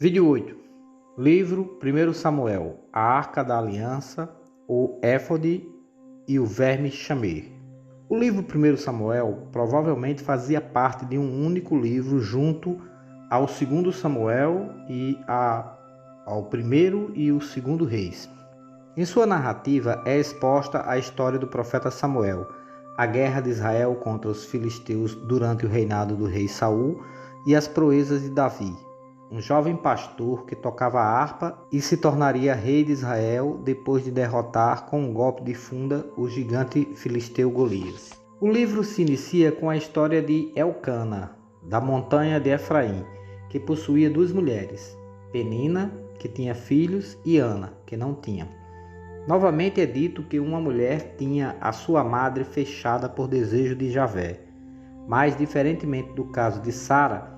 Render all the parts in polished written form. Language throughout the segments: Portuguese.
Vídeo 8. Livro 1 Samuel, a Arca da Aliança, o éfode e o verme chamer. O livro 1 Samuel provavelmente fazia parte de um único livro junto ao 2 Samuel e ao 1 e o 2 Reis. Em sua narrativa é exposta a história do profeta Samuel, a guerra de Israel contra os filisteus durante o reinado do rei Saul e as proezas de Davi, um jovem pastor que tocava harpa e se tornaria rei de Israel depois de derrotar com um golpe de funda o gigante filisteu Golias. O livro se inicia com a história de Elcana, da montanha de Efraim, que possuía 2 mulheres, Penina, que tinha filhos, e Ana, que não tinha. Novamente é dito que uma mulher tinha a sua madre fechada por desejo de Javé, mas diferentemente do caso de Sara,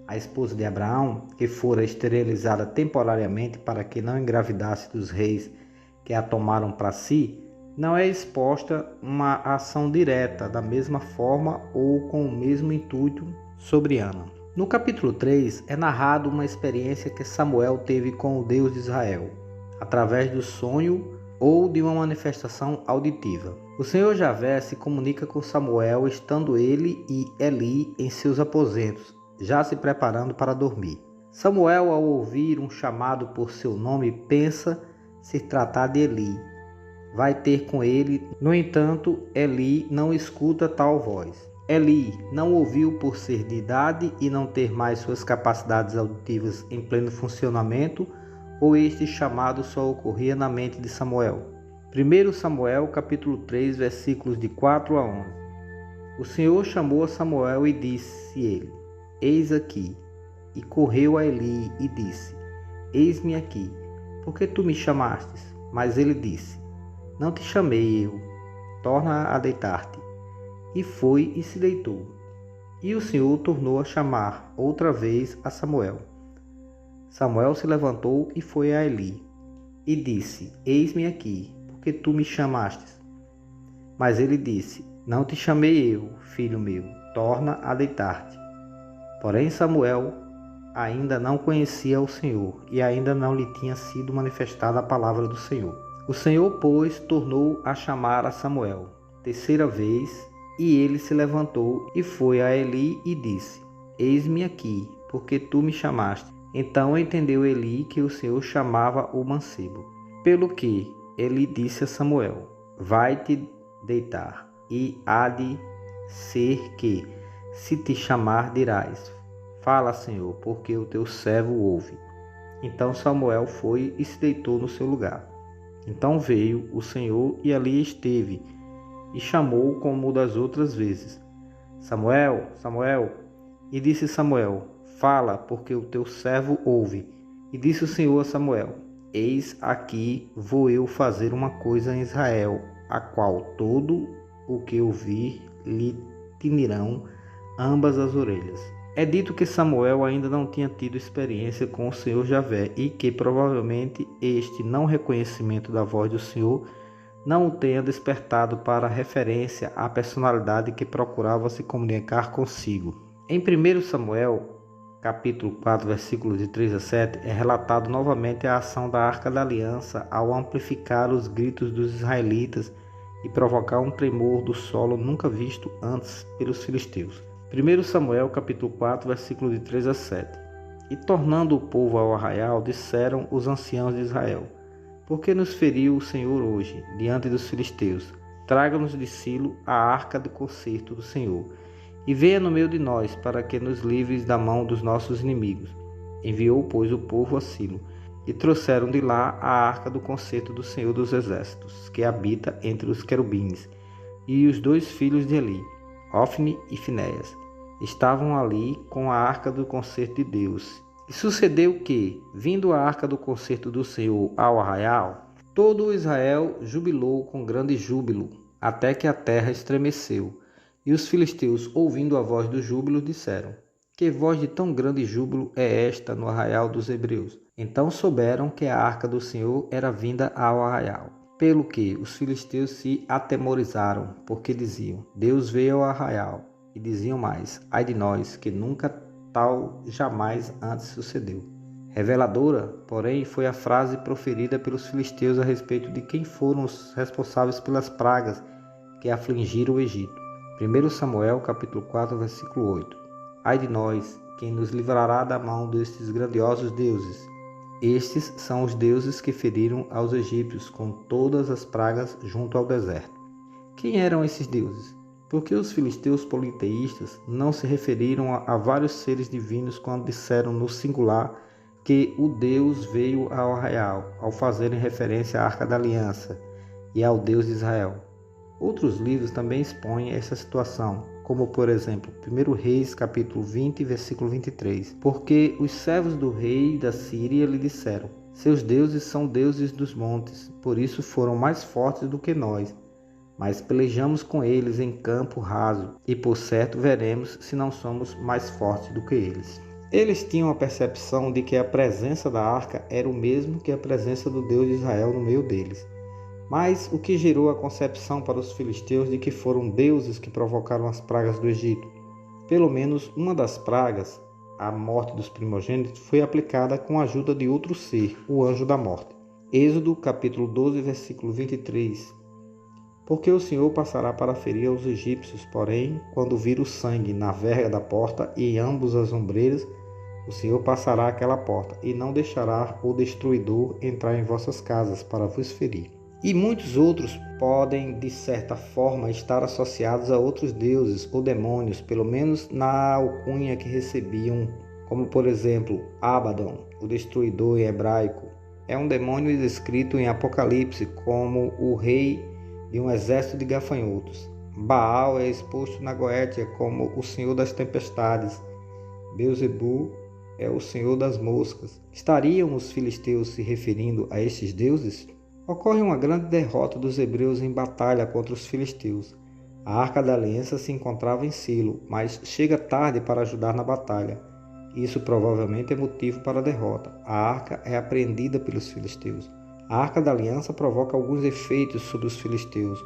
a esposa de Abraão, que fora esterilizada temporariamente para que não engravidasse dos reis que a tomaram para si, não é exposta uma ação direta da mesma forma ou com o mesmo intuito sobre Ana. No capítulo 3 é narrado uma experiência que Samuel teve com o Deus de Israel, através do sonho ou de uma manifestação auditiva. O Senhor Javé se comunica com Samuel estando ele e Eli em seus aposentos, já se preparando para dormir. Samuel, ao ouvir um chamado por seu nome, pensa se tratar de Eli. Vai ter com ele, no entanto, Eli não escuta tal voz. Eli não ouviu por ser de idade e não ter mais suas capacidades auditivas em pleno funcionamento, ou este chamado só ocorria na mente de Samuel. 1 Samuel, capítulo 3, versículos de 4 a 11. O Senhor chamou a Samuel e disse-lhe: Eis aqui. E correu a Eli e disse: Eis-me aqui, por que tu me chamastes? Mas ele disse: Não te chamei eu, torna a deitar-te. E foi e se deitou. E o Senhor tornou a chamar outra vez a Samuel. Samuel se levantou e foi a Eli, e disse: Eis-me aqui, porque tu me chamastes. Mas ele disse: Não te chamei eu, filho meu, torna a deitar-te. Porém Samuel ainda não conhecia o Senhor, e ainda não lhe tinha sido manifestada a palavra do Senhor. O Senhor, pois, tornou a chamar a Samuel, terceira vez, e ele se levantou e foi a Eli e disse: Eis-me aqui, porque tu me chamaste. Então entendeu Eli que o Senhor chamava o mancebo. Pelo que Eli disse a Samuel: Vai-te deitar, e há de ser que, se te chamar, dirás: Fala, Senhor, porque o teu servo ouve. Então Samuel foi e se deitou no seu lugar. Então veio o Senhor e ali esteve, e chamou como das outras vezes: Samuel, Samuel. E disse Samuel: Fala, porque o teu servo ouve. E disse o Senhor a Samuel: Eis aqui vou eu fazer uma coisa em Israel, a qual todo o que ouvir lhe tinirão ambas as orelhas. É dito que Samuel ainda não tinha tido experiência com o Senhor Javé e que provavelmente este não reconhecimento da voz do Senhor não o tenha despertado para referência à personalidade que procurava se comunicar consigo. Em 1 Samuel, capítulo 4, versículos de 3 a 7, é relatado novamente a ação da Arca da Aliança ao amplificar os gritos dos israelitas e provocar um tremor do solo nunca visto antes pelos filisteus. 1 Samuel, capítulo 4, versículos de 3 a 7. E tornando o povo ao arraial, disseram os anciãos de Israel: Por que nos feriu o Senhor hoje, diante dos filisteus? Traga-nos de Silo a arca do concerto do Senhor, e venha no meio de nós, para que nos livres da mão dos nossos inimigos. Enviou, pois, o povo a Silo, e trouxeram de lá a arca do concerto do Senhor dos Exércitos, que habita entre os querubins, e os 2 filhos de Eli, Ofni e Finéias, estavam ali com a arca do concerto de Deus. E sucedeu que, vindo a arca do concerto do Senhor ao arraial, todo o Israel jubilou com grande júbilo, até que a terra estremeceu. E os filisteus, ouvindo a voz do júbilo, disseram: Que voz de tão grande júbilo é esta no arraial dos hebreus? Então souberam que a arca do Senhor era vinda ao arraial. Pelo que os filisteus se atemorizaram, porque diziam: Deus veio ao arraial. E diziam mais: Ai de nós, que nunca tal jamais antes sucedeu. Reveladora, porém, foi a frase proferida pelos filisteus a respeito de quem foram os responsáveis pelas pragas que afligiram o Egito. 1 Samuel, capítulo 4, versículo 8. Ai de nós, quem nos livrará da mão destes grandiosos deuses? Estes são os deuses que feriram aos egípcios com todas as pragas junto ao deserto. Quem eram esses deuses? Por que os filisteus politeístas não se referiram a vários seres divinos quando disseram no singular que o Deus veio ao arraial, ao fazerem referência à Arca da Aliança e ao Deus de Israel? Outros livros também expõem essa situação, como por exemplo, 1 Reis, capítulo 20, versículo 23. Porque os servos do rei da Síria lhe disseram: seus deuses são deuses dos montes, por isso foram mais fortes do que nós. Mas pelejamos com eles em campo raso, e por certo veremos se não somos mais fortes do que eles. Eles tinham a percepção de que a presença da arca era o mesmo que a presença do Deus de Israel no meio deles. Mas o que gerou a concepção para os filisteus de que foram deuses que provocaram as pragas do Egito? Pelo menos uma das pragas, a morte dos primogênitos, foi aplicada com a ajuda de outro ser, o anjo da morte. Êxodo capítulo 12, versículo 23. Porque o Senhor passará para ferir aos egípcios, porém, quando vir o sangue na verga da porta e em ambos as ombreiras, o Senhor passará aquela porta, e não deixará o destruidor entrar em vossas casas para vos ferir. E muitos outros podem, de certa forma, estar associados a outros deuses ou demônios, pelo menos na alcunha que recebiam, como por exemplo, Abaddon, o destruidor em hebraico. É um demônio descrito em Apocalipse como o rei de um exército de gafanhotos. Baal é exposto na Goétia como o senhor das tempestades. Beelzebu é o senhor das moscas. Estariam os filisteus se referindo a estes deuses? Ocorre uma grande derrota dos hebreus em batalha contra os filisteus. A Arca da Aliança se encontrava em Silo, mas chega tarde para ajudar na batalha. Isso provavelmente é motivo para a derrota. A arca é apreendida pelos filisteus. A Arca da Aliança provoca alguns efeitos sobre os filisteus.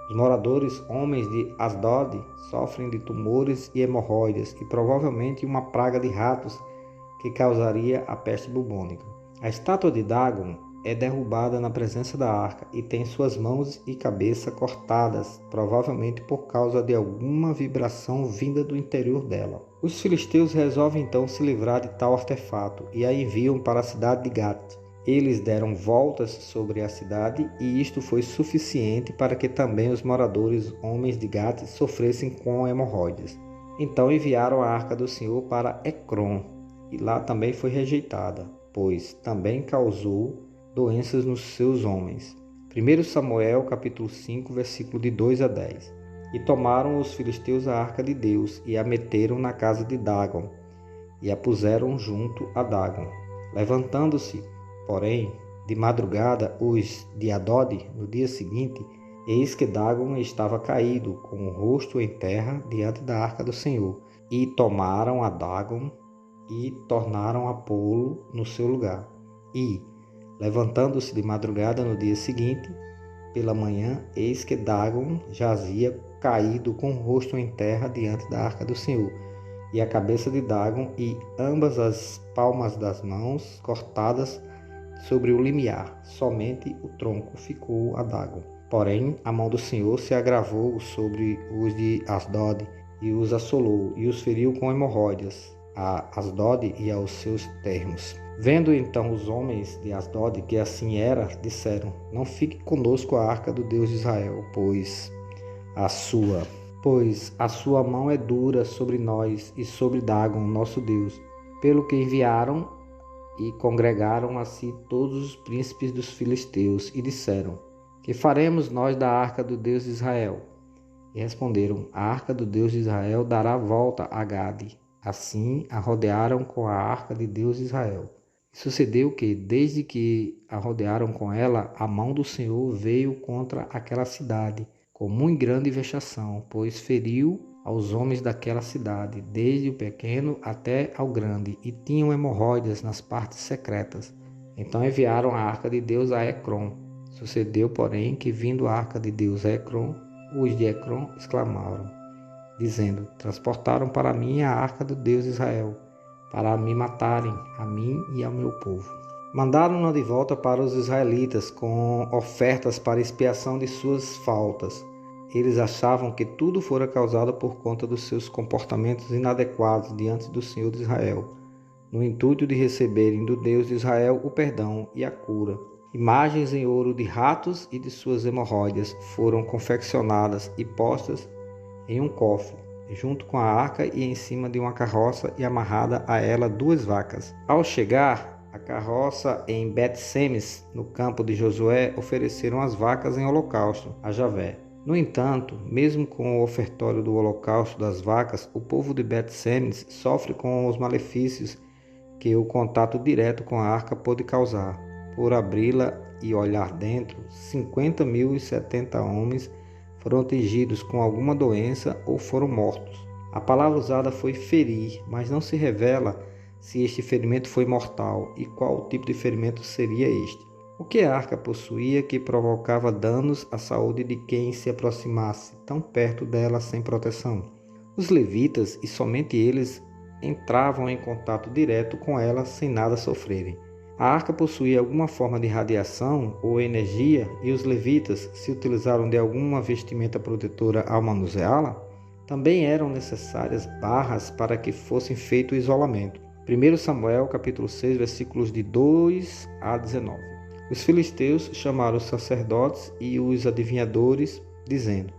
Os moradores, homens de Asdod, sofrem de tumores e hemorroidas e provavelmente uma praga de ratos que causaria a peste bubônica. A estátua de Dagon é derrubada na presença da arca e tem suas mãos e cabeça cortadas, provavelmente por causa de alguma vibração vinda do interior dela. Os filisteus resolvem então se livrar de tal artefato e a enviam para a cidade de Gat. Eles deram voltas sobre a cidade e isto foi suficiente para que também os moradores, homens de Gat, sofressem com hemorroidas. Então enviaram a arca do Senhor para Ecrom e lá também foi rejeitada, pois também causou doenças nos seus homens. 1 Samuel capítulo 5, versículo de 2 a 10. E tomaram os filisteus a arca de Deus e a meteram na casa de Dagon e a puseram junto a Dagon. Levantando-se, porém, de madrugada os de Adode, no dia seguinte, eis que Dagon estava caído, com o rosto em terra, diante da arca do Senhor. E tomaram a Dagon e tornaram a pô-lo no seu lugar. E, levantando-se de madrugada no dia seguinte, pela manhã, eis que Dagon jazia caído com o rosto em terra diante da arca do Senhor. E a cabeça de Dagon e ambas as palmas das mãos cortadas sobre o limiar, somente o tronco ficou a Dagon. Porém, a mão do Senhor se agravou sobre os de Asdod e os assolou e os feriu com hemorroidas a Asdod e aos seus termos. Vendo então os homens de Asdod que assim era, disseram: não fique conosco a arca do Deus de Israel, pois a sua mão é dura sobre nós e sobre Dagon, nosso Deus. Pelo que enviaram e congregaram a si todos os príncipes dos filisteus e disseram: que faremos nós da arca do Deus de Israel? E responderam: a arca do Deus de Israel dará volta a Gade. Assim a rodearam com a arca de Deus de Israel. E sucedeu que, desde que a rodearam com ela, a mão do Senhor veio contra aquela cidade, com muito grande vexação, pois feriu aos homens daquela cidade, desde o pequeno até ao grande, e tinham hemorroidas nas partes secretas. Então enviaram a arca de Deus a Ecrom. Sucedeu, porém, que vindo a arca de Deus a Ecrom, os de Ecrom exclamaram, dizendo: transportaram para mim a arca do Deus de Israel, para me matarem, a mim e ao meu povo. Mandaram-na de volta para os israelitas com ofertas para expiação de suas faltas. Eles achavam que tudo fora causado por conta dos seus comportamentos inadequados diante do Senhor de Israel, no intuito de receberem do Deus de Israel o perdão e a cura. Imagens em ouro de ratos e de suas hemorroidas foram confeccionadas e postas em um cofre, junto com a arca e em cima de uma carroça e amarrada a ela 2 vacas. Ao chegar a carroça em Bet-Semes, no campo de Josué, ofereceram as vacas em holocausto a Javé. No entanto, mesmo com o ofertório do holocausto das vacas, o povo de Bet-Semes sofre com os malefícios que o contato direto com a arca pôde causar. Por abri-la e olhar dentro, 50.070 homens foram atingidos com alguma doença ou foram mortos. A palavra usada foi ferir, mas não se revela se este ferimento foi mortal e qual tipo de ferimento seria este. O que a arca possuía que provocava danos à saúde de quem se aproximasse tão perto dela sem proteção? Os levitas, e somente eles, entravam em contato direto com ela sem nada sofrerem. A arca possuía alguma forma de radiação ou energia e os levitas se utilizaram de alguma vestimenta protetora ao manuseá-la? Também eram necessárias barras para que fosse feito o isolamento. 1 Samuel, capítulo 6, versículos de 2 a 19. Os filisteus chamaram os sacerdotes e os adivinhadores, dizendo: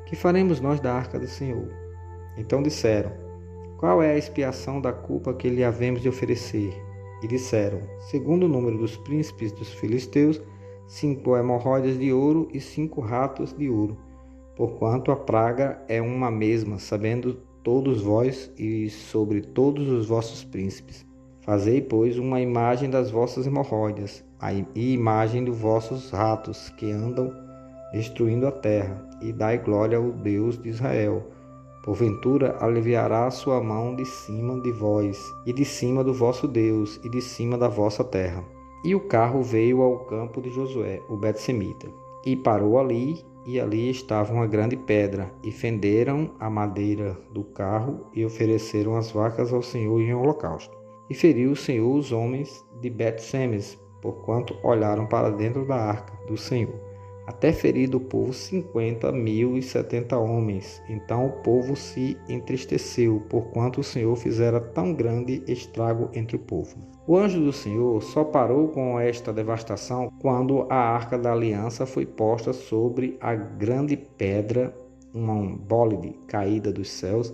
Que faremos nós da arca do Senhor? Então disseram: Qual é a expiação da culpa que lhe havemos de oferecer? E disseram, segundo o número dos príncipes dos filisteus, 5 hemorroidas de ouro e 5 ratos de ouro, porquanto a praga é uma mesma, sabendo todos vós e sobre todos os vossos príncipes. Fazei, pois, uma imagem das vossas hemorroidas, e imagem dos vossos ratos que andam destruindo a terra, e dai glória ao Deus de Israel. Porventura aliviará a sua mão de cima de vós, e de cima do vosso Deus, e de cima da vossa terra. E o carro veio ao campo de Josué, o betsemita, e parou ali, e ali estava uma grande pedra, e fenderam a madeira do carro, e ofereceram as vacas ao Senhor em holocausto. E feriu o Senhor os homens de Bet-Semes, porquanto olharam para dentro da arca do Senhor. Até ferir do povo 50.070 homens. Então o povo se entristeceu, porquanto o Senhor fizera tão grande estrago entre o povo. O anjo do Senhor só parou com esta devastação quando a arca da aliança foi posta sobre a grande pedra, uma bólide caída dos céus,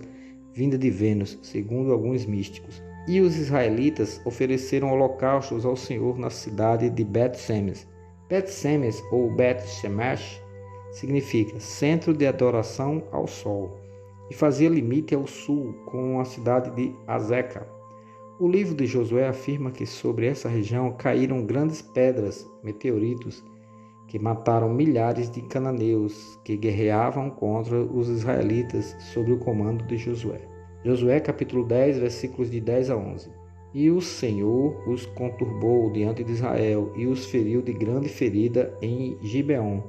vinda de Vênus, segundo alguns místicos. E os israelitas ofereceram holocaustos ao Senhor na cidade de Bet-Semes. Bet-Semes ou Bet-Shemesh significa centro de adoração ao sol e fazia limite ao sul com a cidade de Azeca. O livro de Josué afirma que sobre essa região caíram grandes pedras, meteoritos, que mataram milhares de cananeus que guerreavam contra os israelitas sob o comando de Josué. Josué capítulo 10, versículos de 10 a 11. E o Senhor os conturbou diante de Israel e os feriu de grande ferida em Gibeon,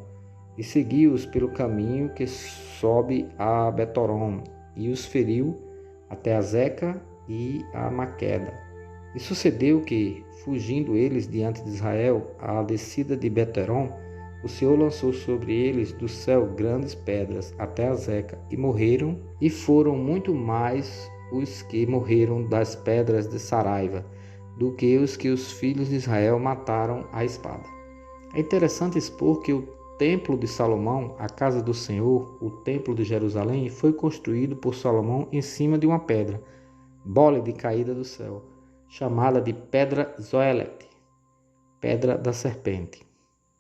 e seguiu-os pelo caminho que sobe a Betorom, e os feriu até a Zeca e a Maqueda. E sucedeu que, fugindo eles diante de Israel, à descida de Betorom, o Senhor lançou sobre eles do céu grandes pedras até a Zeca, e morreram, e foram muito mais os que morreram das pedras de Saraiva, do que os filhos de Israel mataram à espada. É interessante expor que o templo de Salomão, a casa do Senhor, o templo de Jerusalém, foi construído por Salomão em cima de uma pedra, bólide caída do céu, chamada de Pedra Zoelet, Pedra da Serpente.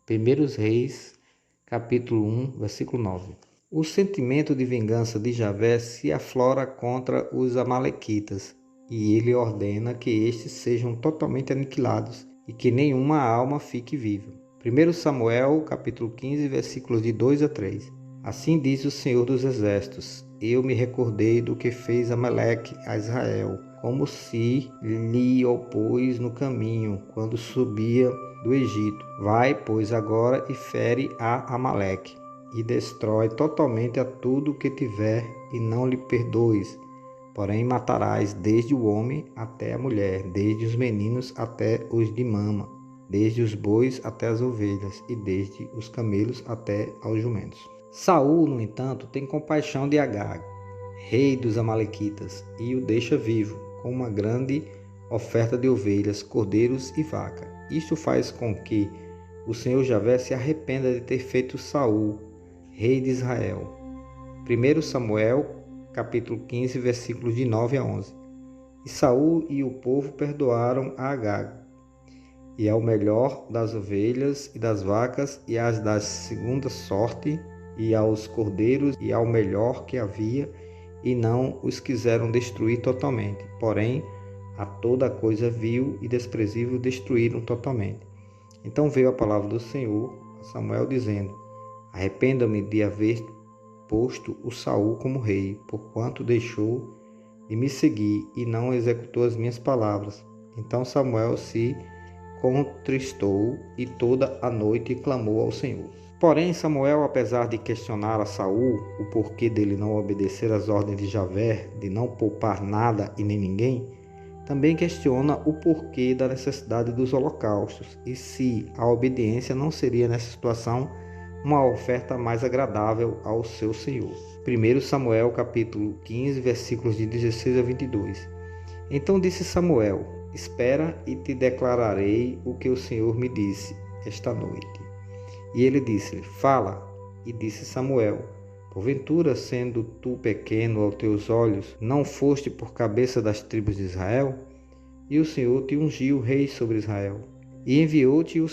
1 Reis, capítulo 1, versículo 9. O sentimento de vingança de Javé se aflora contra os amalequitas, e ele ordena que estes sejam totalmente aniquilados e que nenhuma alma fique viva. 1 Samuel, capítulo 15, versículos de 2 a 3. Assim diz o Senhor dos Exércitos: Eu me recordei do que fez Amaleque a Israel, como se lhe opôs no caminho, quando subia do Egito. Vai, pois, agora e fere a Amaleque, e destrói totalmente a tudo que tiver, e não lhe perdoes, Porém matarás desde o homem até a mulher, desde os meninos até os de mama, desde os bois até as ovelhas, e desde os camelos até aos jumentos. Saul, no entanto, tem compaixão de Agag, rei dos amalequitas, e o deixa vivo, com uma grande oferta de ovelhas, cordeiros e vaca. Isto faz com que o Senhor Javé se arrependa de ter feito Saul, rei de Israel. 1 Samuel, capítulo 15, versículos de 9 a 11. E Saul e o povo perdoaram a Agag, e ao melhor das ovelhas e das vacas, e às da segunda sorte, e aos cordeiros, e ao melhor que havia, e não os quiseram destruir totalmente. Porém, a toda coisa vil e desprezível destruíram totalmente. Então veio a palavra do Senhor a Samuel, dizendo: Arrependa-me de haver posto o Saul como rei, porquanto deixou de me seguir e não executou as minhas palavras. Então Samuel se contristou e toda a noite clamou ao Senhor. Porém Samuel, apesar de questionar a Saul o porquê dele não obedecer às ordens de Javé, de não poupar nada e nem ninguém, também questiona o porquê da necessidade dos holocaustos e se a obediência não seria nessa situação uma oferta mais agradável ao seu Senhor. 1 Samuel capítulo 15, versículos de 16 a 22. Então disse Samuel: Espera e te declararei o que o Senhor me disse esta noite. E ele disse-lhe: Fala. E disse Samuel: Porventura, sendo tu pequeno aos teus olhos, não foste por cabeça das tribos de Israel? E o Senhor te ungiu rei sobre Israel. E enviou-te o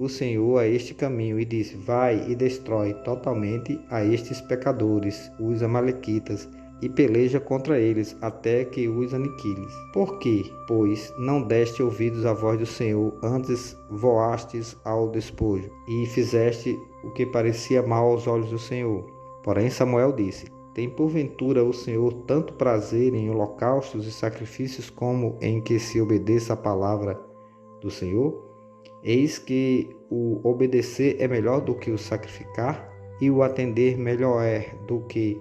Senhor a este caminho, e disse: Vai e destrói totalmente a estes pecadores, os amalequitas, e peleja contra eles, até que os aniquiles. Por quê, pois, não deste ouvidos à voz do Senhor, antes voastes ao despojo, e fizeste o que parecia mal aos olhos do Senhor? Porém Samuel disse: Tem porventura o Senhor tanto prazer em holocaustos e sacrifícios como em que se obedeça a palavra do Senhor? Eis que o obedecer é melhor do que o sacrificar, e o atender melhor é do que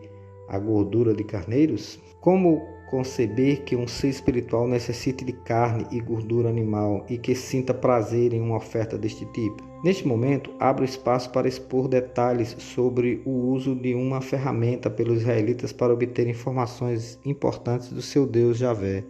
a gordura de carneiros? Como conceber que um ser espiritual necessite de carne e gordura animal e que sinta prazer em uma oferta deste tipo? Neste momento, abro espaço para expor detalhes sobre o uso de uma ferramenta pelos israelitas para obter informações importantes do seu Deus Javé,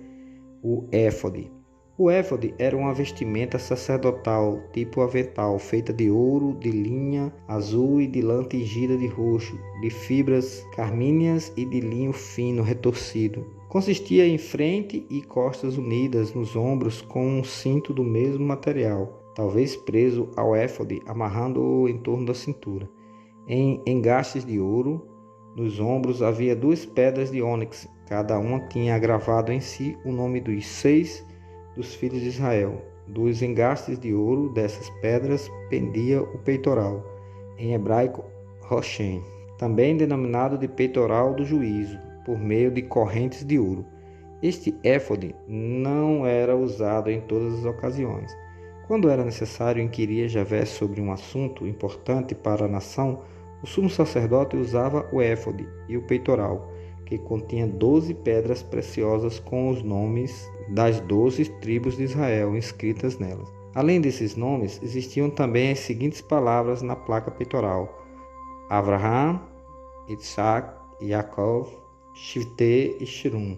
o éfode. O éfode era uma vestimenta sacerdotal, tipo avental, feita de ouro, de linha azul e de lã tingida de roxo, de fibras carmíneas e de linho fino retorcido. Consistia em frente e costas unidas nos ombros com um cinto do mesmo material, talvez preso ao éfode, amarrando-o em torno da cintura. Em engastes de ouro, nos ombros havia 2 pedras de ônix, cada uma tinha gravado em si o nome dos 6 dos filhos de Israel. Dos engastes de ouro dessas pedras pendia o peitoral, em hebraico Roshem, também denominado de peitoral do juízo, por meio de correntes de ouro. Este éfode não era usado em todas as ocasiões. Quando era necessário inquirir Javé sobre um assunto importante para a nação, o sumo sacerdote usava o éfode e o peitoral, que continha 12 pedras preciosas com os nomes das 12 tribos de Israel inscritas nelas. Além desses nomes, existiam também as seguintes palavras na placa peitoral: Abraham, Isaac, Jacó, Shifte e Shirum.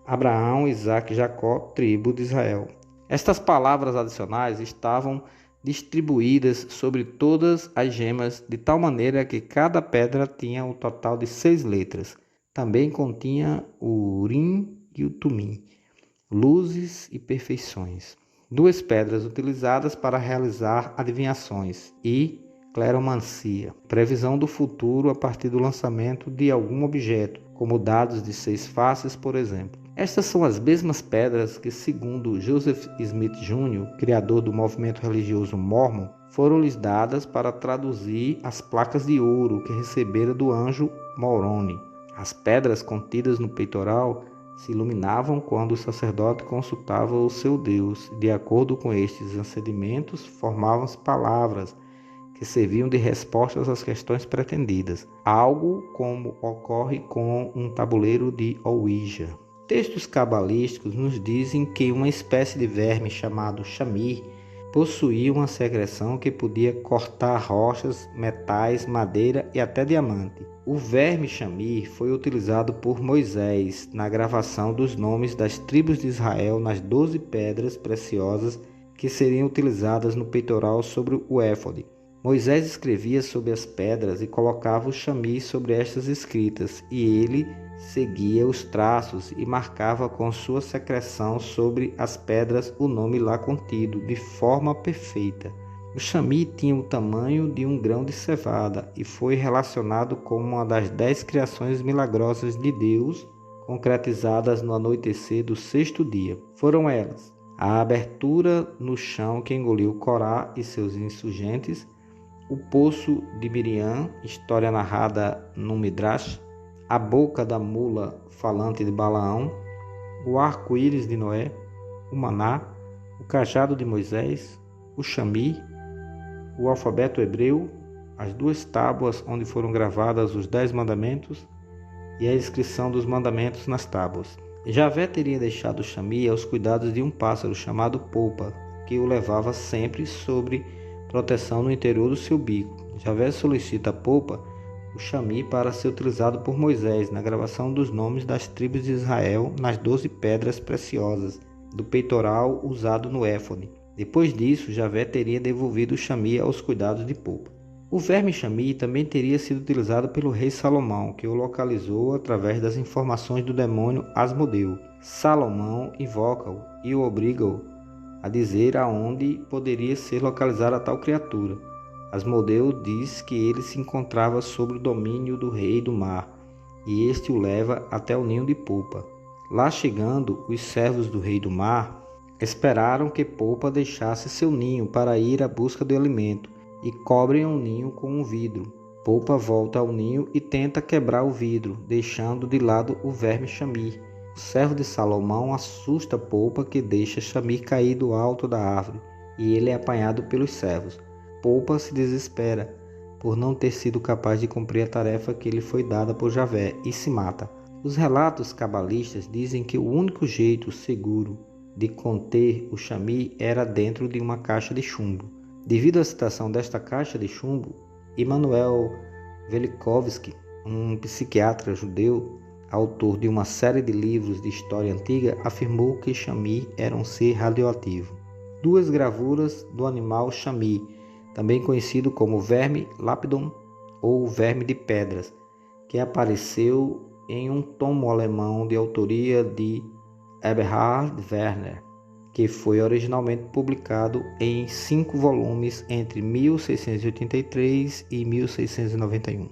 Abraão, Isaac e Jacó, tribo de Israel. Estas palavras adicionais estavam distribuídas sobre todas as gemas, de tal maneira que cada pedra tinha um total de 6 letras. Também continha o Urim e o Tumim, luzes e perfeições. 2 pedras utilizadas para realizar adivinhações e cleromancia, previsão do futuro a partir do lançamento de algum objeto, como dados de 6 faces, por exemplo. Estas são as mesmas pedras que, segundo Joseph Smith Jr., criador do movimento religioso Mormon, foram-lhes dadas para traduzir as placas de ouro que recebera do anjo Moroni. As pedras contidas no peitoral se iluminavam quando o sacerdote consultava o seu Deus. De acordo com estes acedimentos, formavam-se palavras que serviam de respostas às questões pretendidas, algo como ocorre com um tabuleiro de Ouija. Textos cabalísticos nos dizem que uma espécie de verme chamado Shamir possuía uma secreção que podia cortar rochas, metais, madeira e até diamante. O verme Shamir foi utilizado por Moisés na gravação dos nomes das tribos de Israel nas 12 pedras preciosas que seriam utilizadas no peitoral sobre o éfode. Moisés escrevia sobre as pedras e colocava o Shamir sobre estas escritas, e ele seguia os traços e marcava com sua secreção sobre as pedras o nome lá contido, de forma perfeita. O Shamir tinha o tamanho de um grão de cevada e foi relacionado como uma das 10 criações milagrosas de Deus, concretizadas no anoitecer do 6º dia. Foram elas: a abertura no chão que engoliu Corá e seus insurgentes, o poço de Miriam, história narrada no Midrash, a boca da mula falante de Balaão, o arco-íris de Noé, o maná, o cajado de Moisés, o Shamir, o alfabeto hebreu, as 2 tábuas onde foram gravadas os 10 mandamentos e a inscrição dos mandamentos nas tábuas. Javé teria deixado o Shamir aos cuidados de um pássaro chamado Popa, que o levava sempre sobre proteção no interior do seu bico. Javé solicita a Popa, o Shamir, para ser utilizado por Moisés na gravação dos nomes das tribos de Israel nas 12 pedras preciosas do peitoral usado no éfode. Depois disso, Javé teria devolvido o Shamir aos cuidados de Popa. O verme Shamir também teria sido utilizado pelo rei Salomão, que o localizou através das informações do demônio Asmodeu. Salomão invoca-o e o obriga-o a dizer aonde poderia ser localizada a tal criatura. Asmodeu diz que ele se encontrava sob o domínio do rei do mar, e este o leva até o ninho de Popa. Lá chegando, os servos do rei do mar esperaram que Popa deixasse seu ninho para ir à busca do alimento, e cobrem o ninho com um vidro. Popa volta ao ninho e tenta quebrar o vidro, deixando de lado o verme Shamir. O servo de Salomão assusta Popa, que deixa Shamir cair do alto da árvore, e ele é apanhado pelos servos. Popa se desespera por não ter sido capaz de cumprir a tarefa que lhe foi dada por Javé e se mata. Os relatos cabalistas dizem que o único jeito seguro de conter o Shamir era dentro de uma caixa de chumbo. Devido à citação desta caixa de chumbo, Immanuel Velikovsky, um psiquiatra judeu, autor de uma série de livros de história antiga, afirmou que Shamir era um ser radioativo. 2 gravuras do animal Shamir, também conhecido como verme Lapidum ou verme de pedras, que apareceu em um tomo alemão de autoria de Eberhard Werner, que foi originalmente publicado em 5 volumes entre 1683 e 1691.